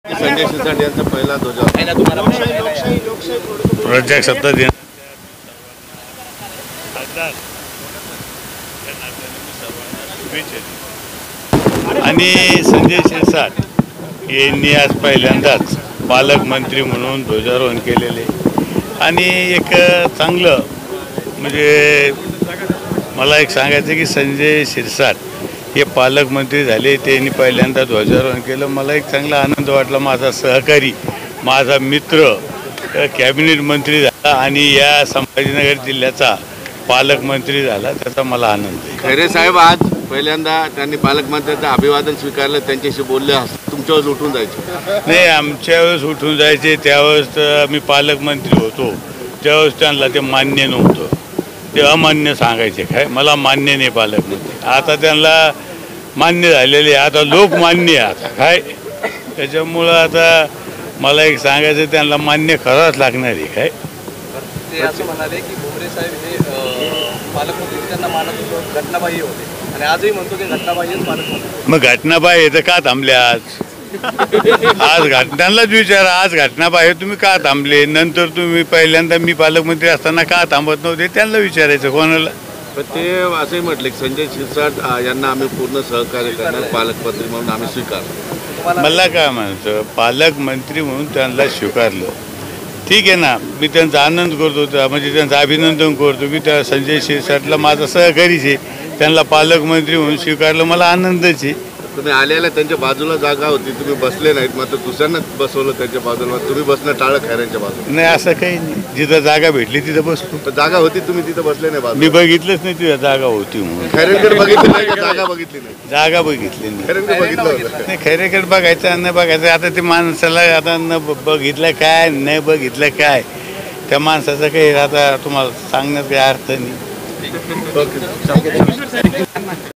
संजय शिरसाट यांचा पहिला ध्वजा प्रजासत्ताक दिन आणि संजय शिरसाट यांनी आज पहिल्यांदाच पालकमंत्री म्हणून ध्वजारोहण केलेले आणि एक चांगलं म्हणजे मला एक सांगायचं की संजय शिरसाट हे पालकमंत्री झाले, त्यांनी पहिल्यांदा ध्वजारोहण केलं. मला एक चांगला आनंद वाटला. माझा सहकारी, माझा मित्र कॅबिनेट मंत्री झाला आणि या संभाजीनगर जिल्ह्याचा पालकमंत्री झाला, त्याचा मला आनंद आहे. खैरे साहेब आज पहिल्यांदा त्यांनी पालकमंत्र्यांचं अभिवादन स्वीकारलं, त्यांच्याशी बोलले, तुमच्यावर उठून जायचे? नाही, आमच्या वेळेस उठून जायचे. त्यावेळेस मी पालकमंत्री होतो, त्यावेळेस त्यांना ते मान्य नव्हतं, ते अमान्य सांगायचे. काय मला मान्य नाही पालकमंत्री. आता त्यांना मान्य झालेले, आता लोक मान्य आहे आता काय. त्याच्यामुळं आता मला एक सांगायचं, त्यांना मान्य करावंच लागणार आहे. काय ते असं म्हणाले की भुमरे साहेब हे पालकमंत्री त्यांना मानत घटनाबाह्य होते आणि आजही म्हणतो ते घटनाबाह्यच पालकमंत्री. मग घटनाबाह्य तर का थांबले आज? आज घटनांनाच विचारा, आज घटनाबाह्य तुम्ही का थांबले? नंतर तुम्ही पहिल्यांदा मी पालकमंत्री असताना का थांबत नव्हते त्यांना विचारायचं. कोणाला? पण ते असंही म्हटले की संजय शिरसाट यांना आम्ही पूर्ण सहकार्य करणार, पालकमंत्री म्हणून आम्ही स्वीकारलं. मला काय म्हणायचं, पालकमंत्री म्हणून त्यांना स्वीकारलं, ठीक आहे ना. मी त्यांचा आनंद करतो, म्हणजे त्यांचं अभिनंदन करतो. मी त्या संजय शिरसाटला माझा सहकारीच आहे, त्यांना पालकमंत्री म्हणून स्वीकारलं, मला आनंदच आहे. तुम्ही आलेला त्यांच्या बाजूला जागा होती, तुम्ही बसले नाहीत, मात्र दुसऱ्यांना बसवलं त्यांच्या बाजूला, तुम्ही बसणं टाळलं खैऱ्यांच्या बाजूला. नाही, असं काही नाही. जिथं जागा भेटली तिथं बसतो. तर जागा होती, तुम्ही तिथं बसले नाही बाजूला? मी बघितलंच नाही तिथं जागा होती म्हणून. खैरेंकडे बघितली नाही का? जागा बघितली नाही? जागा बघितली नाही. खैरेंकडे बघितलं होतं? नाही, खैरेकडे बघायचं न बघायचं. आता ते माणसाला आता न बघितलं काय, नाही बघितलं काय, त्या माणसाचं काही आता तुम्हाला सांगण्यात काही अर्थ नाही.